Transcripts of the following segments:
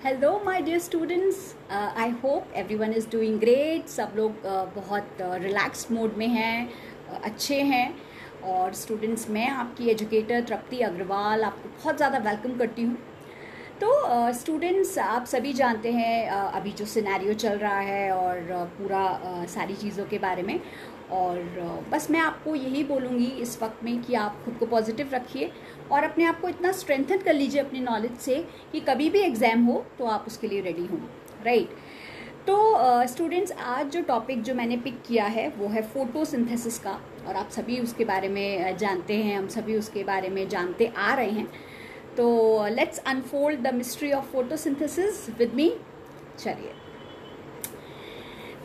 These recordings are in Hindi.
Hello my dear students, I hope everyone is doing great. सब लोग बहुत रिलैक्स्ड मोड में हैं, अच्छे हैं। और स्टूडेंट्स, मैं आपकी एजुकेटर तृप्ति अग्रवाल आपको बहुत ज़्यादा वेलकम करती हूँ। तो स्टूडेंट्स, आप सभी जानते हैं अभी जो सिनेरियो चल रहा है और पूरा सारी चीज़ों के बारे में। और बस मैं आपको यही बोलूँगी इस वक्त में कि आप खुद को पॉजिटिव रखिए और अपने आप को इतना स्ट्रेंथन कर लीजिए अपनी नॉलेज से कि कभी भी एग्ज़ाम हो तो आप उसके लिए रेडी हों, राइट। तो स्टूडेंट्स, आज जो टॉपिक जो मैंने पिक किया है वो है फोटोसिंथेसिस का। और आप सभी उसके बारे में जानते हैं, हम सभी उसके बारे में जानते आ रहे हैं। तो let's unfold the mystery of photosynthesis with me. चलिए।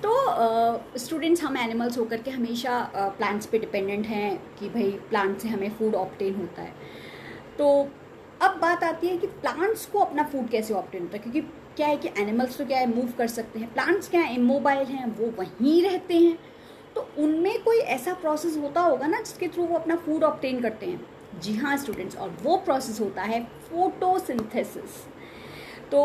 तो स्टूडेंट्स, हम एनिमल्स होकर के हमेशा प्लांट्स पे डिपेंडेंट हैं कि भाई प्लांट से हमें फूड ऑब्टेन होता है। तो अब बात आती है कि प्लांट्स को अपना फूड कैसे ऑब्टेन होता है, क्योंकि क्या है कि एनिमल्स तो क्या है, मूव कर सकते हैं। प्लांट्स क्या है, इमोबाइल हैं, वो वहीं रहते हैं। तो उनमें कोई ऐसा प्रोसेस होता होगा ना जिसके थ्रू वो अपना फूड ऑब्टेन करते हैं। जी हाँ स्टूडेंट्स, और वो प्रोसेस होता है फोटोसिंथेसिस। तो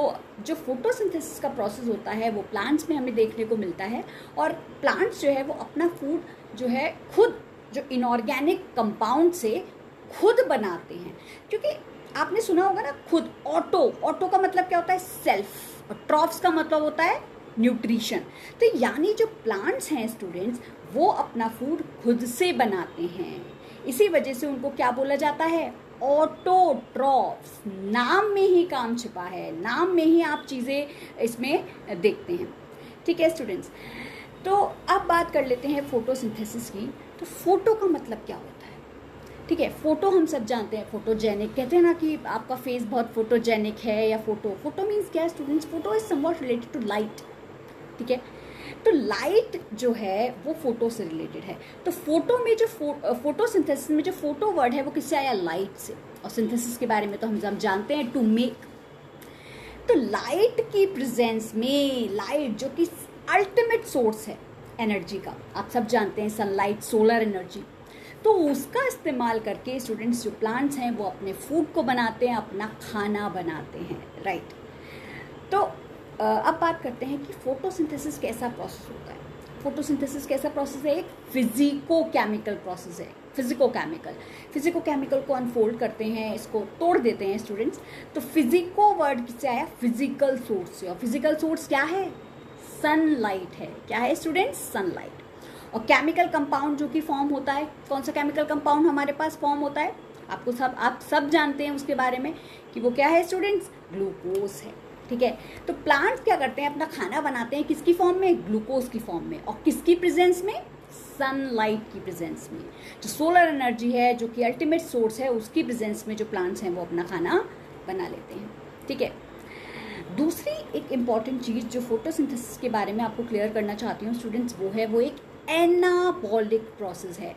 जो फोटोसिंथेसिस का प्रोसेस होता है वो प्लांट्स में हमें देखने को मिलता है। और प्लांट्स जो है वो अपना फूड जो है खुद, जो इनऑर्गेनिक कंपाउंड से खुद बनाते हैं। क्योंकि आपने सुना होगा ना, खुद। ऑटो का मतलब क्या होता है, सेल्फ। और ट्रॉफ्स का मतलब होता है न्यूट्रिशन। तो यानी जो प्लांट्स हैं स्टूडेंट्स, वो अपना फूड खुद से बनाते हैं। इसी वजह से उनको क्या बोला जाता है, ऑटोट्रॉफ्स। नाम में ही काम छिपा है, नाम में ही आप चीज़ें इसमें देखते हैं। ठीक है स्टूडेंट्स, तो अब बात कर लेते हैं फोटोसिंथेसिस की। तो फोटो का मतलब क्या होता है? ठीक है, फोटो हम सब जानते हैं, फोटोजेनिक। कहते हैं ना कि आपका फेस बहुत फोटोजेनिक है, या फोटो मीन्स क्या है students? Photo is somewhat related to light. ठीक है, तो लाइट जो है वो फोटो से रिलेटेड है। तो फोटो में जो फोटोसिंथेसिस में जो फोटो वर्ड है वो किससे आया? लाइट से। और सिंथेसिस के बारे में तो हम जानते हैं, टू मेक। तो लाइट की प्रेजेंस में, लाइट जो कि अल्टीमेट सोर्स है एनर्जी का, आप सब जानते हैं, सनलाइट, सोलर एनर्जी। तो उसका इस्तेमाल करके स्टूडेंट्स, जो प्लांट्स हैं वो अपने फूड को बनाते हैं, अपना खाना बनाते हैं, राइट। तो अब बात करते हैं कि फोटोसिंथेसिस कैसा प्रोसेस होता है। फोटोसिंथेसिस कैसा प्रोसेस है? एक फिजिको केमिकल प्रोसेस है। फिजिको केमिकल को अनफोल्ड करते हैं, इसको तोड़ देते हैं स्टूडेंट्स। तो फिजिको वर्ड किससे आया? फिजिकल सोर्स से। और फिजिकल सोर्स क्या है? सनलाइट है। क्या है स्टूडेंट्स? सनलाइट। और केमिकल कंपाउंड जो कि फॉर्म होता है, कौन सा केमिकल कंपाउंड हमारे पास फॉर्म होता है? आप सब जानते हैं उसके बारे में कि वो क्या है स्टूडेंट्स? ग्लूकोज है। ठीक है, तो प्लांट्स क्या करते हैं? अपना खाना बनाते हैं किसकी फॉर्म में? ग्लूकोज की फॉर्म में। और किसकी प्रेजेंस में? सनलाइट की प्रेजेंस में। जो सोलर एनर्जी है, जो कि अल्टीमेट सोर्स है, उसकी प्रेजेंस में जो प्लांट्स हैं वो अपना खाना बना लेते हैं। ठीक है, दूसरी एक इम्पॉर्टेंट चीज़ जो फोटोसिंथेसिस के बारे में आपको क्लियर करना चाहती हूँ स्टूडेंट्स, वो है वो एक एनाबॉलिक प्रोसेस है।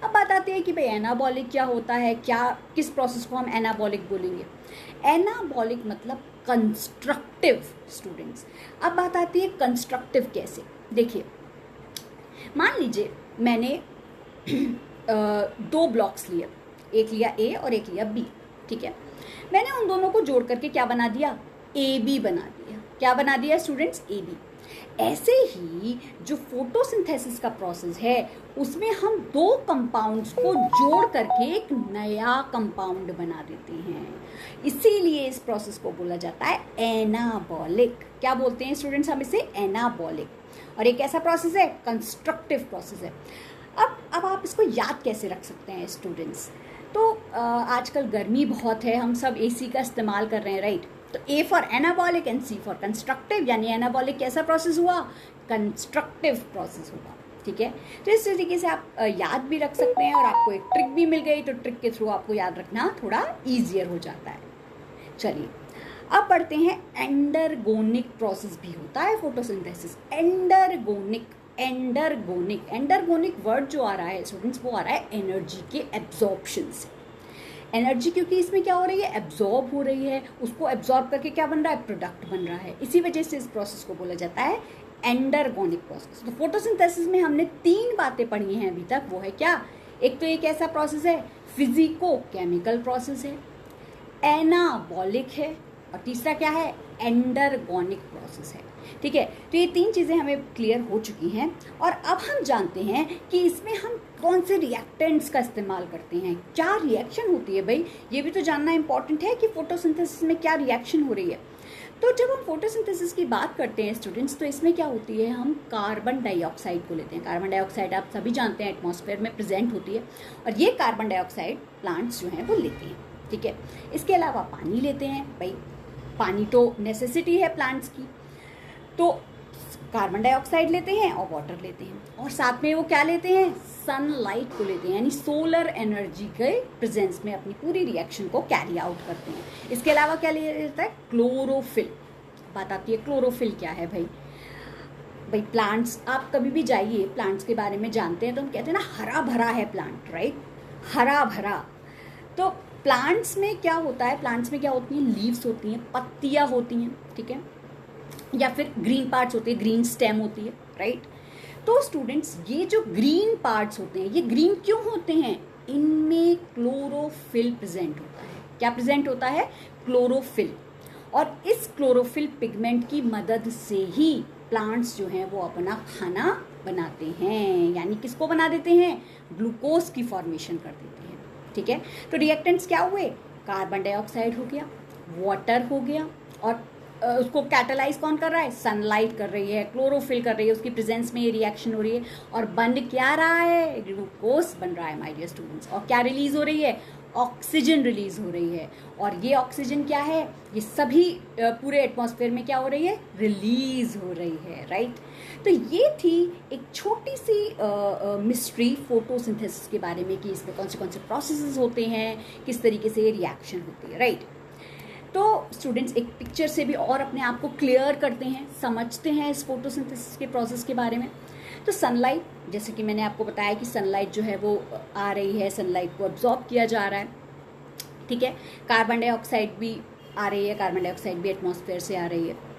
अब बात आती है कि भाई एनाबॉलिक क्या होता है, क्या किस प्रोसेस को हम एनाबॉलिक बोलेंगे? एनाबॉलिक मतलब कंस्ट्रक्टिव स्टूडेंट्स। अब बात आती है कंस्ट्रक्टिव कैसे। देखिए, मान लीजिए मैंने दो ब्लॉक्स लिए, एक लिया ए और एक लिया बी। ठीक है, मैंने उन दोनों को जोड़ करके क्या बना दिया? ए बी बना दिया। क्या बना दिया स्टूडेंट्स? A B. ऐसे ही जो फोटोसिंथेसिस का प्रोसेस है उसमें हम दो कंपाउंड्स को जोड़ करके एक नया कंपाउंड बना देते हैं। इसीलिए इस प्रोसेस को बोला जाता है एनाबॉलिक। क्या बोलते हैं स्टूडेंट्स हम इसे? एनाबॉलिक। और एक ऐसा प्रोसेस है, कंस्ट्रक्टिव प्रोसेस है। अब आप इसको याद कैसे रख सकते हैं स्टूडेंट्स? तो आजकल गर्मी बहुत है, हम सब एसी का इस्तेमाल कर रहे हैं, राइट। तो A for anabolic and C for constructive, यानी एनाबॉलिक कैसा प्रोसेस हुआ? कंस्ट्रक्टिव प्रोसेस हुआ। ठीक है, तो इस तरीके से आप याद भी रख सकते हैं और आपको एक ट्रिक भी मिल गई, तो ट्रिक के थ्रू आपको याद रखना थोड़ा ईजियर हो जाता है। चलिए, अब बढ़ते हैं, एंडरगोनिक प्रोसेस भी होता है फोटोसिंथेसिस। एंडरगोनिक वर्ड जो आ रहा है स्टूडेंट्स, वो आ रहा है एनर्जी के एब्जॉर्प्शन से। एनर्जी क्योंकि इसमें क्या हो रही है? एब्जॉर्ब हो रही है, उसको एब्जॉर्ब करके क्या बन रहा है? प्रोडक्ट बन रहा है। इसी वजह से इस प्रोसेस को बोला जाता है एंडरगोनिक प्रोसेस। तो फोटोसिंथेसिस में हमने तीन बातें पढ़ी हैं अभी तक। वो है क्या? एक तो एक ऐसा प्रोसेस है, फिजिको केमिकल प्रोसेस है, एनाबॉलिक है, और तीसरा क्या है, एंडरगोनिक प्रोसेस है। ठीक है, तो ये 3 चीज़ें हमें क्लियर हो चुकी हैं। और अब हम जानते हैं कि इसमें हम कौन से रिएक्टेंट्स का इस्तेमाल करते हैं, क्या रिएक्शन होती है। भाई ये भी तो जानना इंपॉर्टेंट है कि फोटोसिंथेसिस में क्या रिएक्शन हो रही है। तो जब हम फोटोसिंथेसिस की बात करते हैं स्टूडेंट्स, तो इसमें क्या होती है, हम कार्बन डाइऑक्साइड को लेते हैं। कार्बन डाइऑक्साइड आप सभी जानते हैं एटमॉस्फेयर में प्रेजेंट होती है, और ये कार्बन डाइऑक्साइड प्लांट्स जो हैं वो लेते हैं। ठीक है, इसके अलावा पानी लेते हैं। भाई पानी तो नेसेसिटी है प्लांट्स की, तो कार्बन डाइऑक्साइड लेते हैं और वाटर लेते हैं, और साथ में वो क्या लेते हैं, सनलाइट को लेते हैं, यानी सोलर एनर्जी के प्रेजेंस में अपनी पूरी रिएक्शन को कैरी आउट करते हैं। इसके अलावा क्या लिया जाता है, क्लोरोफिल। बात आती है क्लोरोफिल क्या है। भाई प्लांट्स, आप कभी भी जाइए प्लांट्स के बारे में जानते हैं तो हम कहते हैं ना हरा भरा है प्लांट, राइट, हरा भरा। तो प्लांट्स में क्या होता है, प्लांट्स में क्या होती हैं, लीव्स होती हैं, पत्तियां होती हैं, ठीक है, या फिर ग्रीन पार्ट्स होते हैं, ग्रीन स्टेम होती है, राइट। तो स्टूडेंट्स ये जो ग्रीन पार्ट्स होते हैं, ये ग्रीन क्यों होते हैं, इनमें क्लोरोफिल प्रेजेंट होता है। क्या प्रेजेंट होता है, क्लोरोफिल। और इस क्लोरोफिल पिगमेंट की मदद से ही प्लांट्स जो हैं वो अपना खाना बनाते हैं, यानी किसको बना देते हैं, ग्लूकोज की फॉर्मेशन कर देते हैं। ठीक है, तो रिएक्टेंट्स क्या हुए, कार्बन डाइऑक्साइड हो गया, वाटर हो गया, और उसको कैटालाइज कौन कर रहा है, सनलाइट कर रही है, क्लोरोफिल कर रही है, उसकी प्रेजेंस में ये रिएक्शन हो रही है, और बन क्या रहा है, ग्लूकोज बन रहा है माय डियर स्टूडेंट्स। और क्या रिलीज हो रही है, ऑक्सीजन रिलीज हो रही है। और ये ऑक्सीजन क्या है, ये सभी पूरे एटमॉस्फेयर में क्या हो रही है, रिलीज हो रही है, राइट। तो ये थी एक छोटी सी मिस्ट्री फोटोसिंथेसिस के बारे में, कि इसमें कौन से प्रोसेसेस होते हैं, किस तरीके से ये रिएक्शन होती है, राइट। तो स्टूडेंट्स एक पिक्चर से भी और अपने आप को क्लियर करते हैं, समझते हैं इस फोटोसिंथेसिस के प्रोसेस के बारे में। तो सनलाइट, जैसे कि मैंने आपको बताया कि सनलाइट जो है वो आ रही है, सनलाइट को अब्जॉर्ब किया जा रहा है, ठीक है। कार्बन डाइऑक्साइड भी आ रही है, कार्बन डाइऑक्साइड भी एटमॉस्फेयर से आ रही है।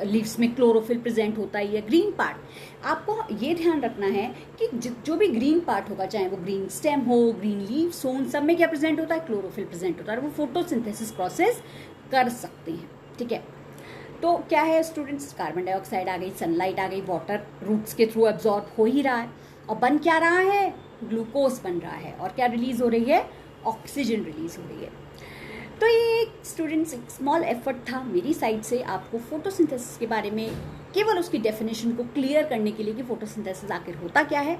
लीव्स में क्लोरोफिल प्रेजेंट होता ही है। ग्रीन पार्ट, आपको ये ध्यान रखना है कि जो भी ग्रीन पार्ट होगा, चाहे वो ग्रीन स्टेम हो, ग्रीन लीव्स हो, उन सब में क्या प्रेजेंट होता है, क्लोरोफिल प्रेजेंट होता है, और वो फोटोसिंथेसिस प्रोसेस कर सकते हैं। ठीक है, तो क्या है स्टूडेंट्स, कार्बन डाइऑक्साइड आ गई, सनलाइट आ गई, वाटर रूट्स के थ्रू एब्जॉर्ब हो ही रहा है, और बन क्या रहा है, ग्लूकोज बन रहा है, और क्या रिलीज हो रही है, ऑक्सीजन रिलीज हो रही है। तो ये एक स्टूडेंट्स एक स्मॉल एफर्ट था मेरी साइड से आपको फोटोसिंथेसिस के बारे में केवल उसकी डेफिनेशन को क्लियर करने के लिए कि फोटोसिंथेसिस आखिर होता क्या है।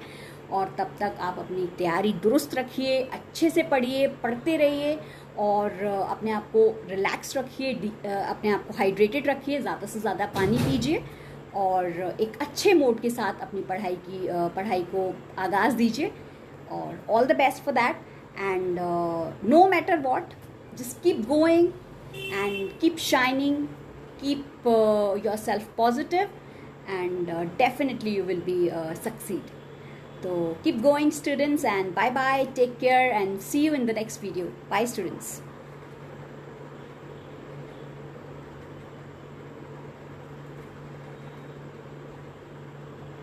और तब तक आप अपनी तैयारी दुरुस्त रखिए, अच्छे से पढ़िए, पढ़ते रहिए, और अपने आप को रिलैक्स रखिए, अपने आप को हाइड्रेटेड रखिए, ज़्यादा से ज़्यादा पानी पीजिए, और एक अच्छे मोड के साथ अपनी पढ़ाई को आगाज़ दीजिए। और all the best for that, and no matter what, just keep going and keep shining, keep yourself positive, and definitely you will be succeed. So keep going students, and bye bye, take care, and see you in the next video. Bye students.